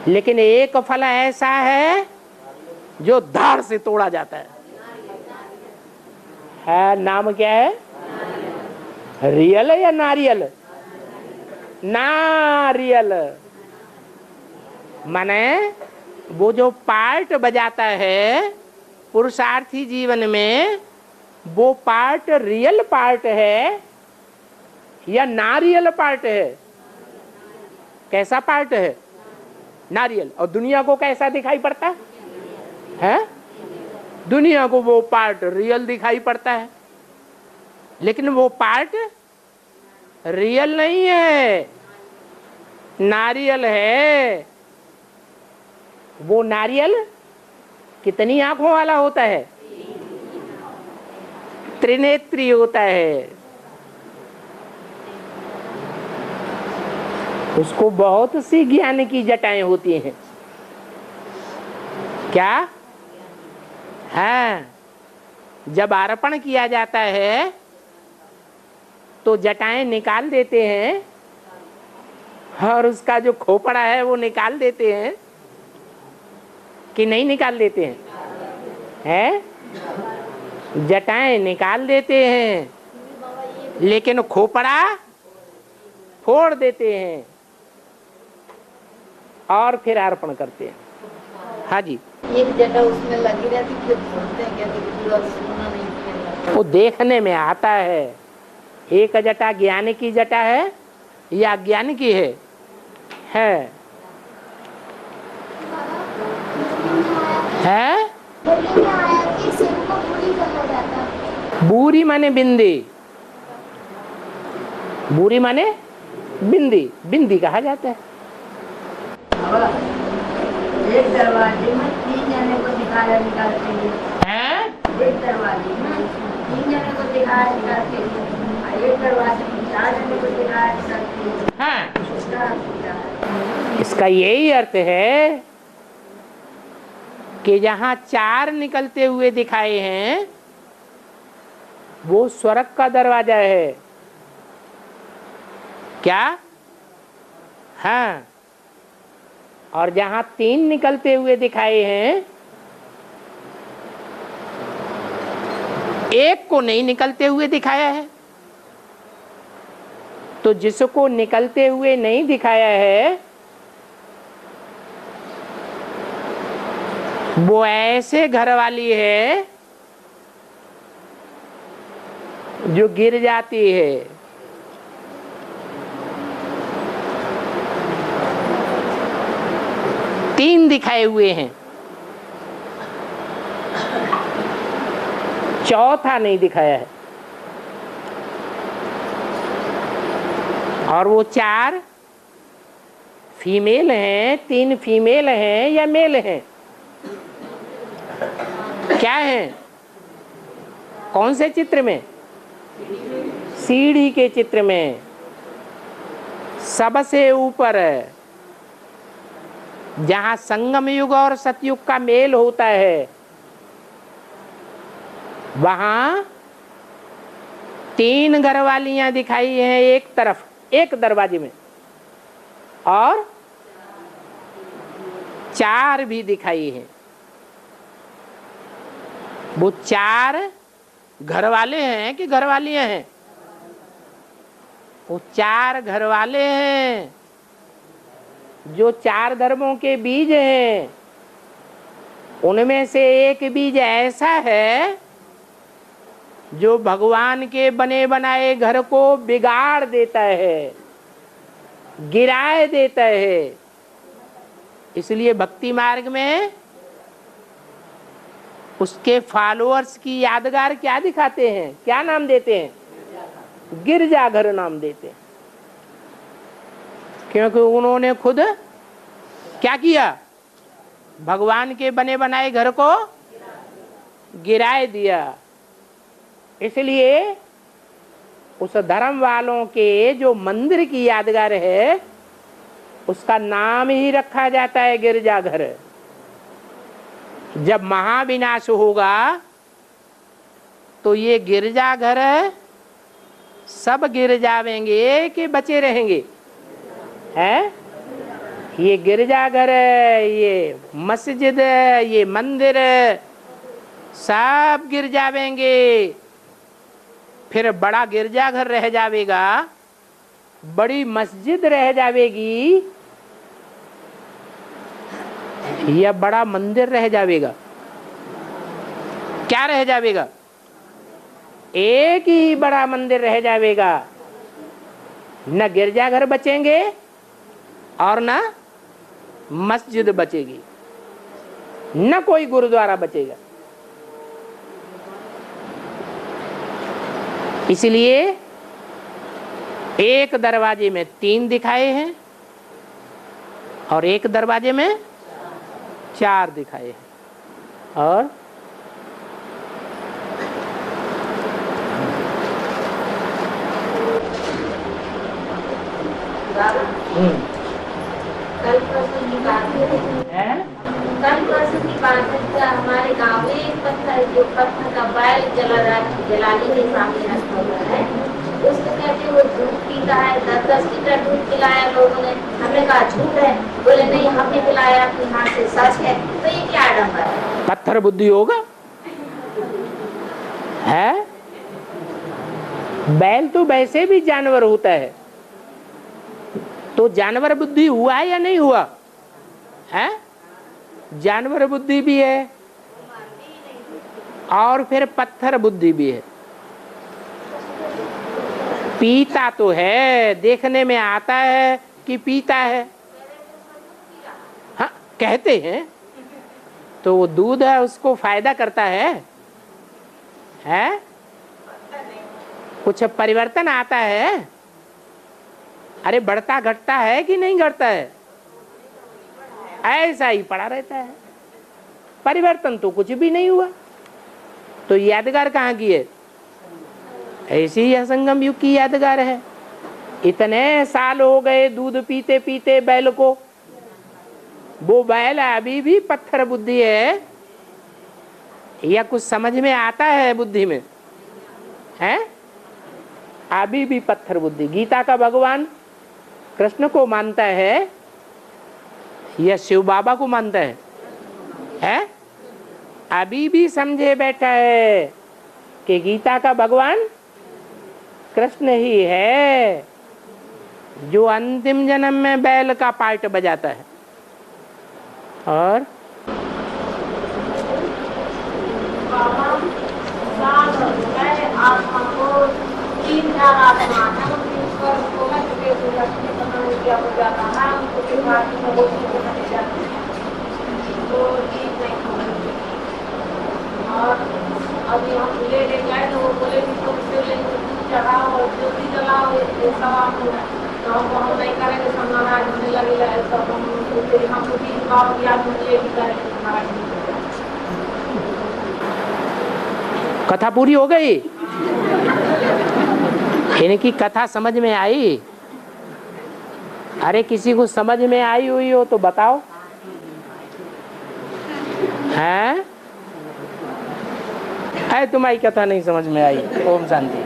लेकिन एक फल ऐसा है जो धार से तोड़ा जाता है। नाम क्या है? रियल या नारियल? नारियल। माने वो जो पार्ट बजाता है पुरुषार्थी जीवन में, वो पार्ट रियल पार्ट है या नारियल पार्ट है? कैसा पार्ट है? नारियल। और दुनिया को कैसा दिखाई पड़ता है? दुनिया को वो पार्ट रियल दिखाई पड़ता है, लेकिन वो पार्ट रियल नहीं है, नारियल है। वो नारियल कितनी आंखों वाला होता है? त्रिनेत्री होता है। उसको बहुत सी ज्ञान की जटाएं होती हैं। क्या? हाँ, जब अर्पण किया जाता है तो जटाएं निकाल देते हैं और उसका जो खोपड़ा है वो निकाल देते हैं कि नहीं निकाल देते हैं? हैं? जटाएं निकाल देते हैं, लेकिन खोपड़ा फोड़ देते हैं और फिर अर्पण करते हैं। हाँ जी। एक जटा उसमें लगी रहती, फिर सुनते हैं, कहते कि पूरा सुनना नहीं किया। वो देखने में आता है। एक जटा ज्ञान की जटा है या अज्ञान की है? है? बूरी माने बिंदी। बूरी माने बिंदी, बिंदी कहा जाता है। एक दरवाजे में 3 जने को दिखाया निकालते हैं। एक दरवाजे में 3 जने को दिखाया निकालते हैं, एक दरवाजे में 4 जने को दिखाया निकालते हैं। हाँ। इसका यही अर्थ है कि जहां 4 निकलते हुए दिखाए हैं वो स्वर्ग का दरवाजा है। क्या? हाँ। और जहां 3 निकलते हुए दिखाए हैं, एक को नहीं निकलते हुए दिखाया है। तो जिसको निकलते हुए नहीं दिखाया है वो ऐसे घर वाली है जो गिर जाती है। तीन दिखाए हुए हैं, चौथा नहीं दिखाया है। और वो 4 फीमेल हैं, 3 फीमेल हैं या मेल हैं? क्या है? कौन से चित्र में? सीढ़ी के चित्र में सबसे ऊपर है, जहां संगम युग और सतयुग का मेल होता है, वहां 3 घरवालियां दिखाई हैं एक तरफ, एक दरवाजे में, और 4 भी दिखाई हैं। वो 4 घरवाले हैं कि घरवालियां हैं? वो 4 घरवाले हैं जो 4 धर्मों के बीज हैं। उनमें से एक बीज ऐसा है जो भगवान के बने बनाए घर को बिगाड़ देता है, गिराए देता है। इसलिए भक्ति मार्ग में उसके फॉलोअर्स की यादगार क्या दिखाते हैं? क्या नाम देते हैं? गिरजाघर नाम देते हैं, क्योंकि उन्होंने खुद क्या किया? भगवान के बने बनाए घर को गिराए दिया। इसलिए उस धर्म वालों के जो मंदिर की यादगार है उसका नाम ही रखा जाता है गिरजाघर। जब महाविनाश होगा तो ये गिरजाघर सब गिर जावेंगे कि बचे रहेंगे? हैं? ये गिरजाघर, ये मस्जिद, ये मंदिर सब गिर जावेंगे। फिर बड़ा गिरजाघर रह जावेगा, बड़ी मस्जिद रह जावेगी, या बड़ा मंदिर रह जावेगा? क्या रह जावेगा? एक ही बड़ा मंदिर रह जावेगा। न गिरजाघर बचेंगे और न मस्जिद बचेगी, न कोई गुरुद्वारा बचेगा। इसलिए एक दरवाजे में 3 दिखाए हैं और एक दरवाजे में 4 दिखाए हैं। और कल परसों की बात है, कल परसों की बात है, हमारे गांव में एक पत्थर का बैल जलाने के सामने रखा हुआ है। उसको कहते वो दूध पीता है, 10-10 लीटर दूध पिलाया लोगों ने। हमने कहा झूठ है, बोले नहीं हमने पिलाया अपने हाथ से, सच है। तो ये क्या आडम्बर है? पत्थर बुद्धि होगा है? बैल तो वैसे भी जानवर होता है, तो जानवर बुद्धि हुआ है या नहीं हुआ है? जानवर बुद्धि भी है और फिर पत्थर बुद्धि भी है। पीता तो है, देखने में आता है कि पीता है। हाँ कहते हैं, तो वो दूध है उसको फायदा करता है? कुछ परिवर्तन आता है? अरे बढ़ता घटता है कि नहीं घटता है? ऐसा ही पड़ा रहता है, परिवर्तन तो कुछ भी नहीं हुआ। तो यादगार कहाँ की है? ऐसी ही असंगम युग की यादगार है। इतने साल हो गए दूध पीते पीते बैल को, वो बैल अभी भी पत्थर बुद्धि है या कुछ समझ में आता है बुद्धि में? है अभी भी पत्थर बुद्धि। गीता का भगवान कृष्ण को मानता है या शिव बाबा को मानता है? अभी भी समझे बैठा है कि गीता का भगवान कृष्ण ही है, जो अंतिम जन्म में बैल का पार्ट बजाता है। और आत्मा को 3-4 आत्मा है, क्या हो जाता है उनको के बाद में वो चीजें बन जाती हैं, तो चीज नहीं समझती। और अभी हम ले गए तो वो बोले कि तुम शिवलिंग चढ़ाओ और ज्योति जलाओ, ये सवाल है। तो हम नहीं करेंगे, सब नाराज होने लगेगा। ऐसा हमको 3 बार याद मुझे भी करेंगे नाराज। कथा पूरी हो गई? इनकी कथा समझ में आई? अरे किसी को समझ में आई हुई हो तो बताओ। हैं? है तुम्हारी कथा नहीं समझ में आई? ओम शांति।